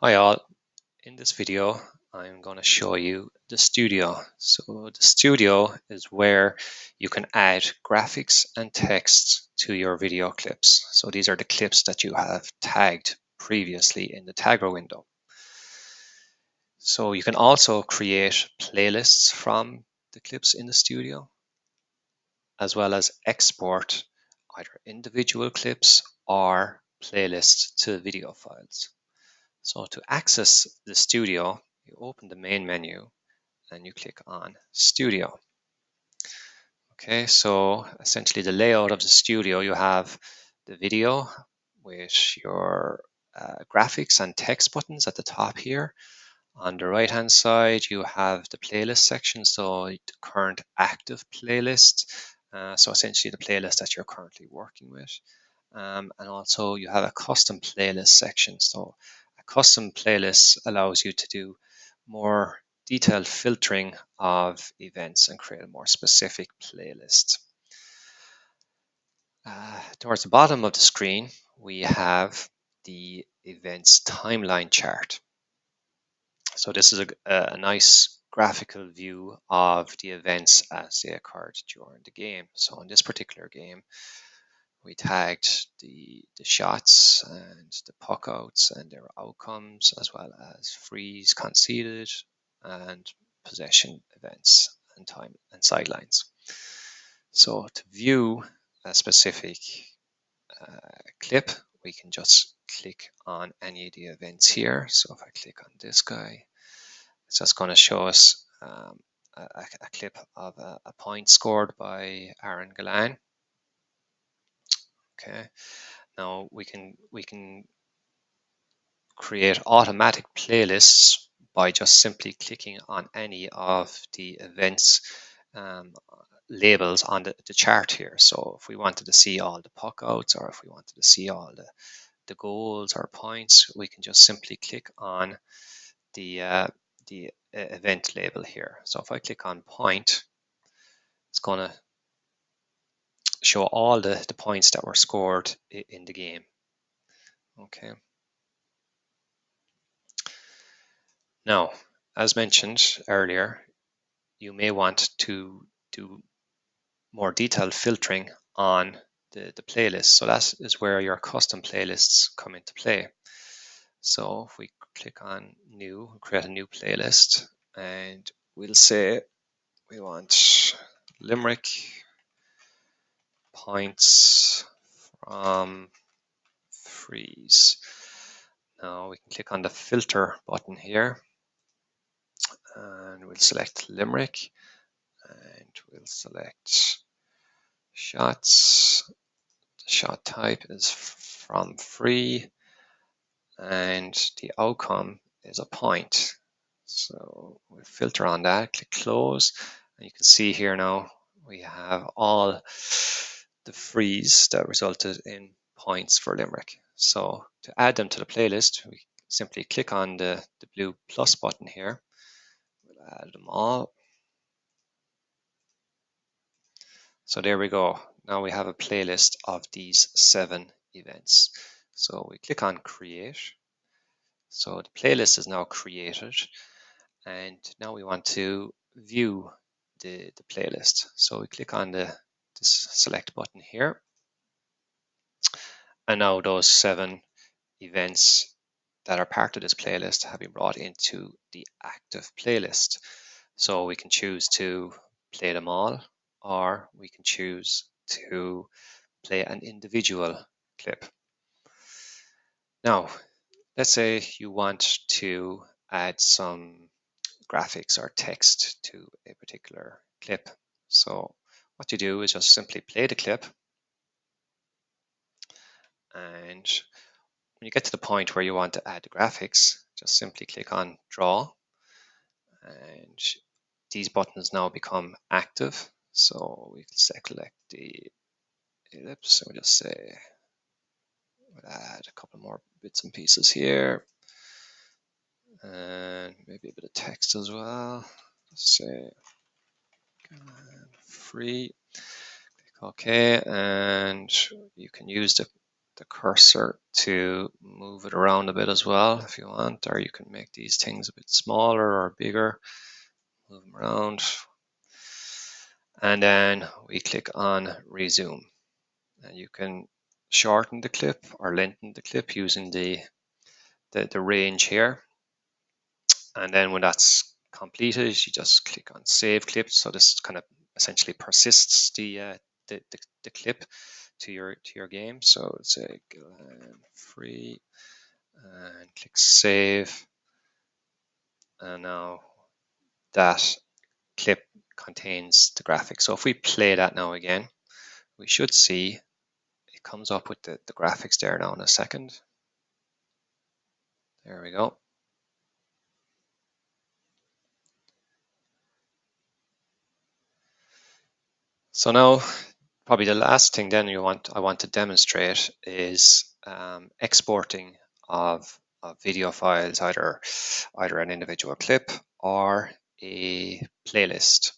Hi all, in this video I'm going to show you the studio. So the studio is where you can add graphics and text to your video clips. So these are the clips that you have tagged previously in the tagger window. So you can also create playlists from the clips in the studio, as well as export either individual clips or playlists to video files. So to access the studio, you open the main menu and you click on Studio. Okay, so essentially the layout of the studio, you have the video with your graphics and text buttons at the top here. On the right hand side, you have the playlist section, so the current active playlist. So essentially the playlist that you're currently working with. And also you have a custom playlist section. So a custom playlist allows you to do more detailed filtering of events and create a more specific playlist. Towards the bottom of the screen, we have the events timeline chart. So this is a nice graphical view of the events as they occurred during the game. So in this particular game, we tagged the shots and the puck outs and their outcomes, as well as frees conceded and possession events and time and sidelines. So to view a specific clip, we can just click on any of the events here. So if I click on this guy, it's just going to show us a clip of a point scored by Aaron Galan. Okay, now we can create automatic playlists by just simply clicking on any of the events labels on the chart here. So if we wanted to see all the puck outs, or if we wanted to see all the goals or points, we can just simply click on the event label here. So if I click on point, it's going to show all the points that were scored in the game. Okay. Now, as mentioned earlier, you may want to do more detailed filtering on the playlist. So that is where your custom playlists come into play. So if we click on new, create a new playlist, and we'll say we want Limerick points from freeze. Now we can click on the filter button here, and we'll select Limerick, and we'll select shots. The shot type is from free, and the outcome is a point. So we'll filter on that, click close, and you can see here now we have all the frees that resulted in points for Limerick. So to add them to the playlist, we simply click on the blue plus button here. We'll add them all. So there we go. Now we have a playlist of these 7 events. So we click on create. So the playlist is now created, and now we want to view the playlist. So we click on this select button here, and now those 7 events that are part of this playlist have been brought into the active playlist. So we can choose to play them all, or we can choose to play an individual clip. Now, let's say you want to add some graphics or text to a particular clip. So what you do is just simply play the clip, and when you get to the point where you want to add the graphics, just simply click on draw, and these buttons now become active. So we can select the ellipse, and we'll just say we'll add a couple more bits and pieces here, and maybe a bit of text as well. Let's say free. Click OK, and you can use the the cursor to move it around a bit as well if you want, or you can make these things a bit smaller or bigger, move them around. And then we click on resume, and you can shorten the clip or lengthen the clip using the range here. And then when that's completed, you just click on save clip. So this kind of essentially persists the clip to your game. So say free and click save, and now that clip contains the graphics. So if we play that now again, we should see it comes up with the graphics there now in a second. There we go. So now probably the last thing then I want to demonstrate is exporting of video files, either an individual clip or a playlist.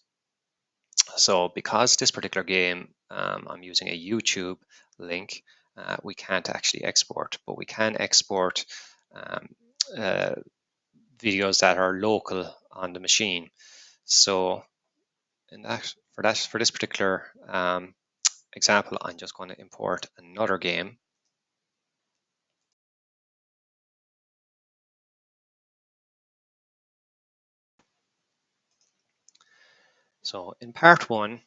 So because this particular game, I'm using a YouTube link, we can't actually export, but we can export videos that are local on the machine. So for this particular example, I'm just going to import another game. So in part one,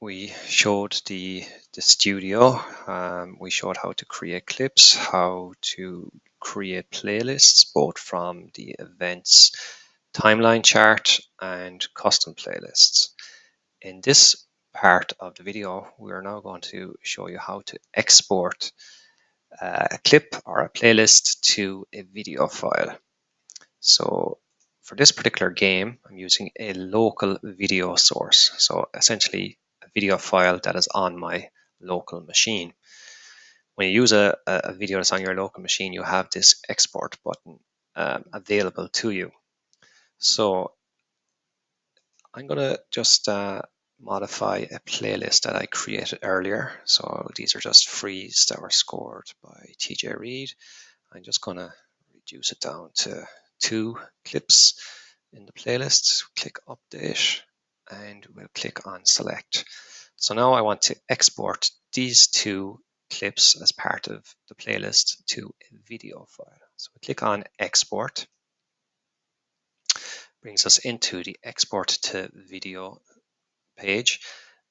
we showed the studio. We showed how to create clips, how to create playlists, both from the events timeline chart and custom playlists. In this part of the video, we are now going to show you how to export a clip or a playlist to a video file. So for this particular game, I'm using a local video source. So essentially a video file that is on my local machine. When you use a video that's on your local machine, you have this export button available to you. So I'm going to just modify a playlist that I created earlier. So these are just frees that were scored by TJ Reid. I'm just going to reduce it down to 2 clips in the playlist. Click update and we'll click on select. So now I want to export these 2 clips as part of the playlist to a video file. So we click on export. Brings us into the export to video page.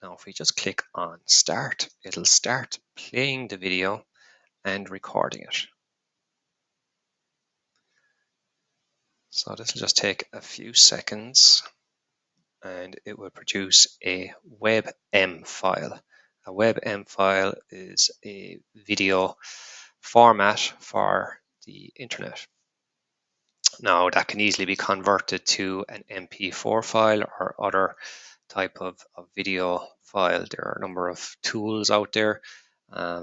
Now if we just click on start, it'll start playing the video and recording it. So this will just take a few seconds and it will produce a WebM file. A WebM file is a video format for the internet. Now that can easily be converted to an MP4 file or other type of video file. There are a number of tools out there,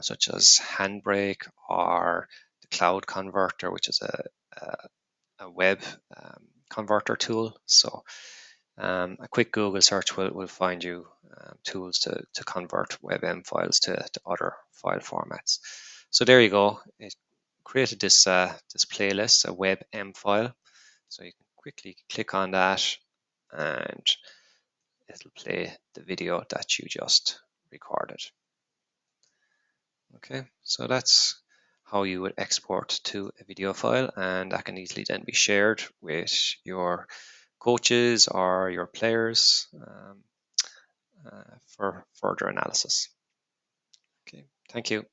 such as Handbrake or the Cloud Converter, which is a web converter tool. So a quick Google search will find you tools to convert WebM files to other file formats. So there you go. It created this playlist, a WebM file. So you can quickly click on that and it'll play the video that you just recorded. Okay, so that's how you would export to a video file, and that can easily then be shared with your coaches or your players for further analysis. Okay, thank you.